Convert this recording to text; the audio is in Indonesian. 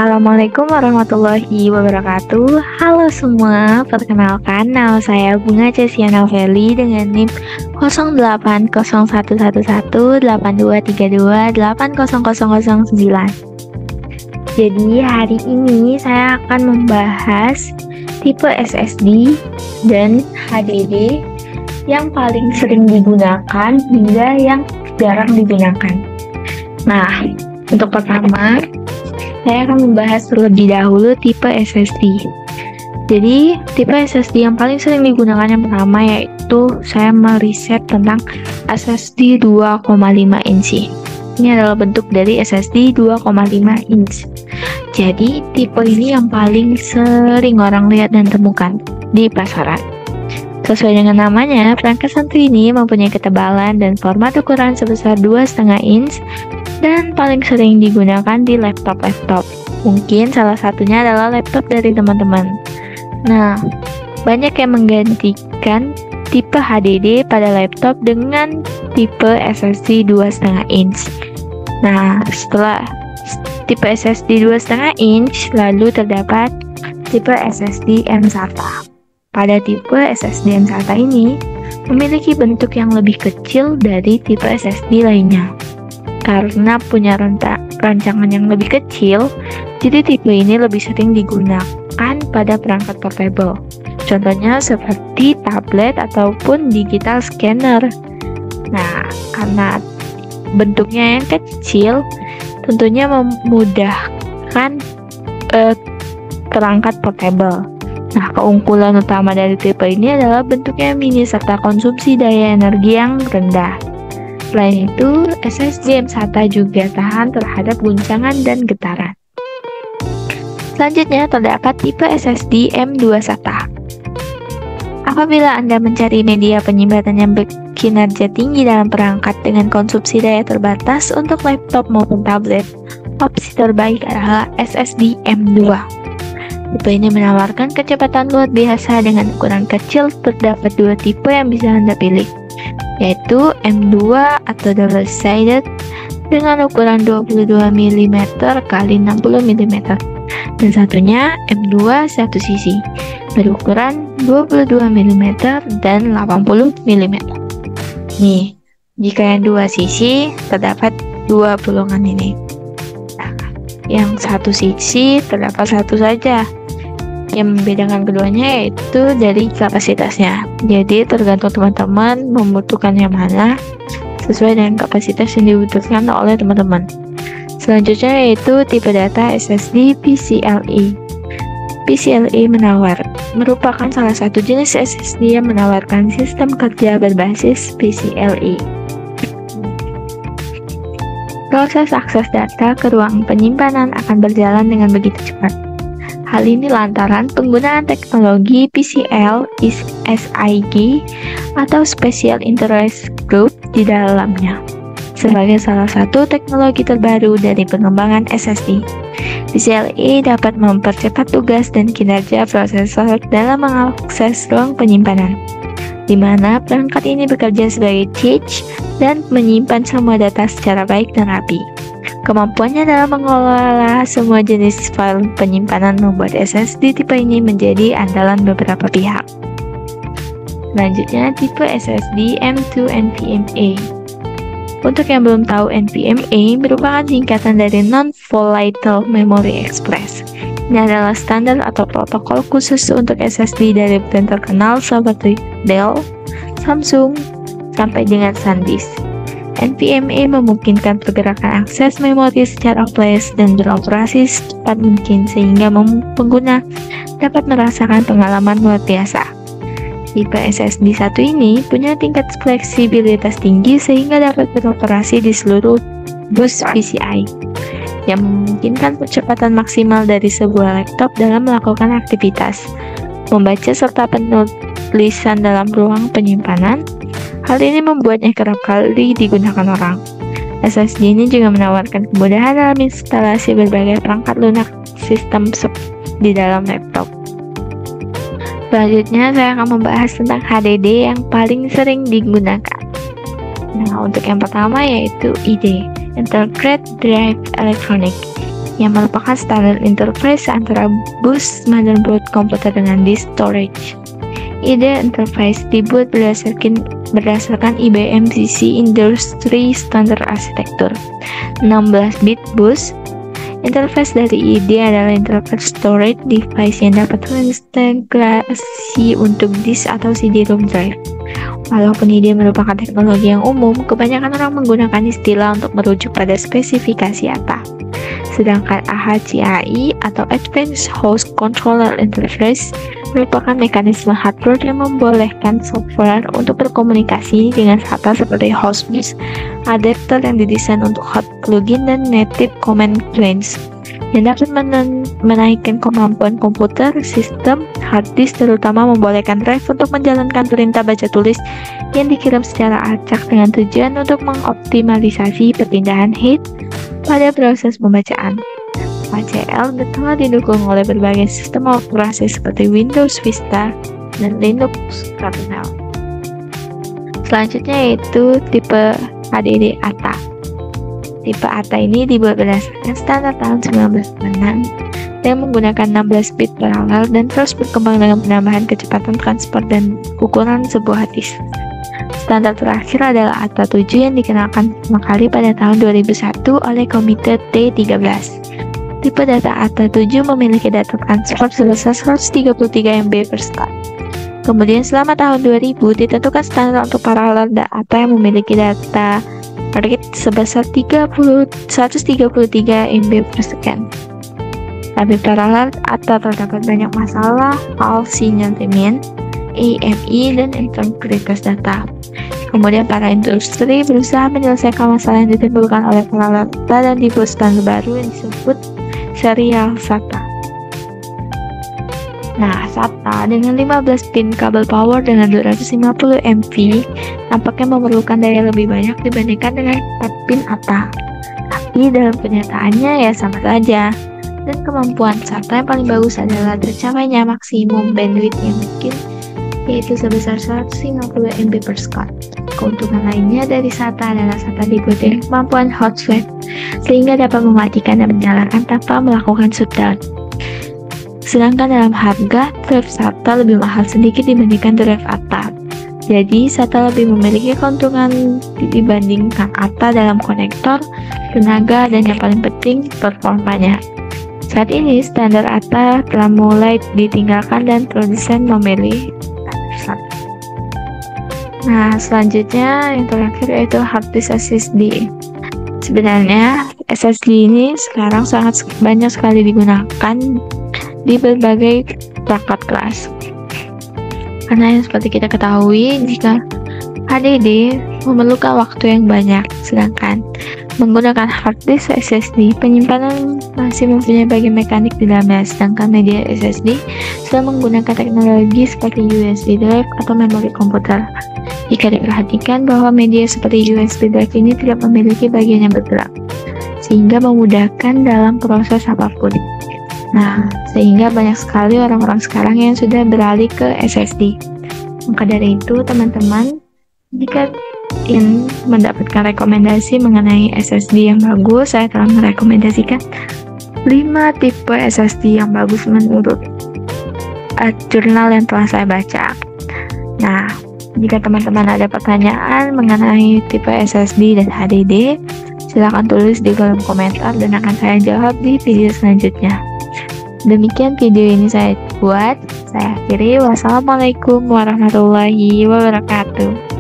Assalamualaikum warahmatullahi wabarakatuh. Halo semua, perkenalkan nama saya Bunga Cesiana Feli dengan NIM 0801118232800009. Jadi hari ini saya akan membahas tipe SSD dan HDD yang paling sering digunakan hingga yang jarang digunakan. Nah, untuk pertama saya akan membahas terlebih dahulu tipe SSD. Jadi, tipe SSD yang paling sering digunakan yang pertama yaitu saya meriset tentang SSD 2,5 inci. Ini adalah bentuk dari SSD 2,5 inch. Jadi, tipe ini yang paling sering orang lihat dan temukan di pasaran. Sesuai dengan namanya, perangkat satu ini mempunyai ketebalan dan format ukuran sebesar 2,5 inch dan paling sering digunakan di laptop-laptop. Mungkin salah satunya adalah laptop dari teman-teman. Nah, banyak yang menggantikan tipe HDD pada laptop dengan tipe SSD 2,5 inch. Nah, setelah tipe SSD 2,5 inch, lalu terdapat tipe SSD M-SATA. Pada tipe SSD M-SATA ini memiliki bentuk yang lebih kecil dari tipe SSD lainnya. Karena punya rancangan yang lebih kecil, jadi tipe ini lebih sering digunakan pada perangkat portable. Contohnya seperti tablet ataupun digital scanner. Nah, karena bentuknya yang kecil, tentunya memudahkan perangkat portable. Nah, keunggulan utama dari tipe ini adalah bentuknya mini serta konsumsi daya energi yang rendah. Selain itu, SSD M-SATA juga tahan terhadap guncangan dan getaran. Selanjutnya, terdapat tipe SSD M2 SATA. Apabila Anda mencari media penyimpanan yang berkinerja tinggi dalam perangkat dengan konsumsi daya terbatas untuk laptop maupun tablet, opsi terbaik adalah SSD M2. Tipe ini menawarkan kecepatan luar biasa dengan ukuran kecil. Terdapat dua tipe yang bisa Anda pilih, yaitu M2 atau double sided dengan ukuran 22 mm x 60 mm dan satunya M2 satu sisi berukuran 22 mm dan 80 mm. Nih, jika yang dua sisi terdapat dua bolongan ini. Nah, yang satu sisi terdapat satu saja. Yang membedakan keduanya yaitu dari kapasitasnya. Jadi tergantung teman-teman membutuhkan yang mana sesuai dengan kapasitas yang dibutuhkan oleh teman-teman. Selanjutnya yaitu tipe data SSD PCIe. PCIe merupakan salah satu jenis SSD yang menawarkan sistem kerja berbasis PCIe. Proses akses data ke ruang penyimpanan akan berjalan dengan begitu cepat. Hal ini lantaran penggunaan teknologi PCL SIG atau Special Interest Group di dalamnya sebagai salah satu teknologi terbaru dari pengembangan SSD. PCLE dapat mempercepat tugas dan kinerja prosesor dalam mengakses ruang penyimpanan, di mana perangkat ini bekerja sebagai cache dan menyimpan semua data secara baik dan rapi. Kemampuannya dalam mengelola semua jenis file penyimpanan membuat SSD tipe ini menjadi andalan beberapa pihak. Selanjutnya, tipe SSD M2 NVMe. Untuk yang belum tahu, NVMe merupakan singkatan dari Non-Volatile Memory Express. Ini adalah standar atau protokol khusus untuk SSD dari brand terkenal seperti Dell, Samsung, sampai dengan SanDisk. NVMe memungkinkan pergerakan akses memori secara flash dan beroperasi secepat mungkin sehingga pengguna dapat merasakan pengalaman luar biasa. Tipe SSD satu ini punya tingkat fleksibilitas tinggi sehingga dapat beroperasi di seluruh bus PCI yang memungkinkan percepatan maksimal dari sebuah laptop dalam melakukan aktivitas, membaca serta penulisan dalam ruang penyimpanan. Hal ini membuatnya kerap kali digunakan orang. SSD ini juga menawarkan kemudahan dalam instalasi berbagai perangkat lunak sistem di dalam laptop. Selanjutnya, saya akan membahas tentang HDD yang paling sering digunakan. Nah, untuk yang pertama yaitu ID, Integrated Drive Electronic. yang merupakan standar interface antara bus motherboard komputer dengan disk storage. Ide interface dibuat berdasarkan IBM PC Industry Standard Architecture 16-bit bus. Interface dari IDE adalah interface storage device yang dapat terintegrasi untuk disk atau CD-ROM drive. Walaupun IDE merupakan teknologi yang umum, kebanyakan orang menggunakan istilah untuk merujuk pada spesifikasi ATA. Sedangkan AHCAI atau Advanced Host Controller Interface merupakan mekanisme hardware yang membolehkan software untuk berkomunikasi dengan SATA seperti hostbus, adapter yang didesain untuk hot plugin dan native command lines yang dapat menaikkan kemampuan komputer, sistem, hard disk, terutama membolehkan drive untuk menjalankan perintah baca tulis yang dikirim secara acak dengan tujuan untuk mengoptimalisasi perpindahan head pada proses pembacaan. ACL telah didukung oleh berbagai sistem operasi seperti Windows Vista dan Linux kernel. Selanjutnya yaitu tipe HDD ATA. Tipe ATA ini dibuat berdasarkan standar tahun 1996 yang menggunakan 16 bit paralel dan terus berkembang dengan penambahan kecepatan transport dan ukuran sebuah disk. Standar terakhir adalah ATA 7 yang dikenalkan pertama kali pada tahun 2001 oleh Komite T13. Tipe data ATA 7 memiliki data transport sebesar 133 MB per slot. Kemudian selama tahun 2000 ditentukan standar untuk paralel data yang memiliki data rate sebesar 133 MB per second. Tapi paralel ATA terdapat banyak masalah hal sinyal demand, AMI, dan integritas data. Kemudian para industri berusaha menyelesaikan masalah yang ditimbulkan oleh paralel data dan dibuat standar baru yang disebut serial SATA. Nah, SATA dengan 15 pin kabel power dengan 250 MV nampaknya memerlukan daya lebih banyak dibandingkan dengan 4 pin ATA. Tapi dalam kenyataannya ya sama saja. Dan kemampuan SATA yang paling bagus adalah tercapainya maksimum bandwidth yang mungkin, yaitu sebesar 150 MB per slot. Keuntungan lainnya dari SATA adalah SATA dibuat dengan kemampuan hot swap, sehingga dapat mematikan dan menyalakan tanpa melakukan shutdown. Sedangkan dalam harga, drive SATA lebih mahal sedikit dibandingkan drive ATA. Jadi, SATA lebih memiliki keuntungan dibandingkan ATA dalam konektor, tenaga, dan yang paling penting, performanya. Saat ini, standar ATA telah mulai ditinggalkan dan produsen memilih standar SATA. Nah, selanjutnya yang terakhir yaitu hard disk SSD. Sebenarnya SSD ini sekarang sangat banyak sekali digunakan di berbagai perangkat keras. Karena yang seperti kita ketahui, jika HDD memerlukan waktu yang banyak, sedangkan menggunakan hard disk SSD, penyimpanan masih mempunyai bagian mekanik di dalamnya, sedangkan media SSD sudah menggunakan teknologi seperti USB drive atau memori komputer. Jika diperhatikan bahwa media seperti USB drive ini tidak memiliki bagian yang bergerak, sehingga memudahkan dalam proses apapun. Nah, sehingga banyak sekali orang-orang sekarang yang sudah beralih ke SSD. Maka dari itu, teman-teman, jika ingin mendapatkan rekomendasi mengenai SSD yang bagus, saya telah merekomendasikan 5 tipe SSD yang bagus menurut jurnal yang telah saya baca. Nah, jika teman-teman ada pertanyaan mengenai tipe SSD dan HDD, silakan tulis di kolom komentar dan akan saya jawab di video selanjutnya. Demikian video ini saya buat. Saya akhiri. Wassalamualaikum warahmatullahi wabarakatuh.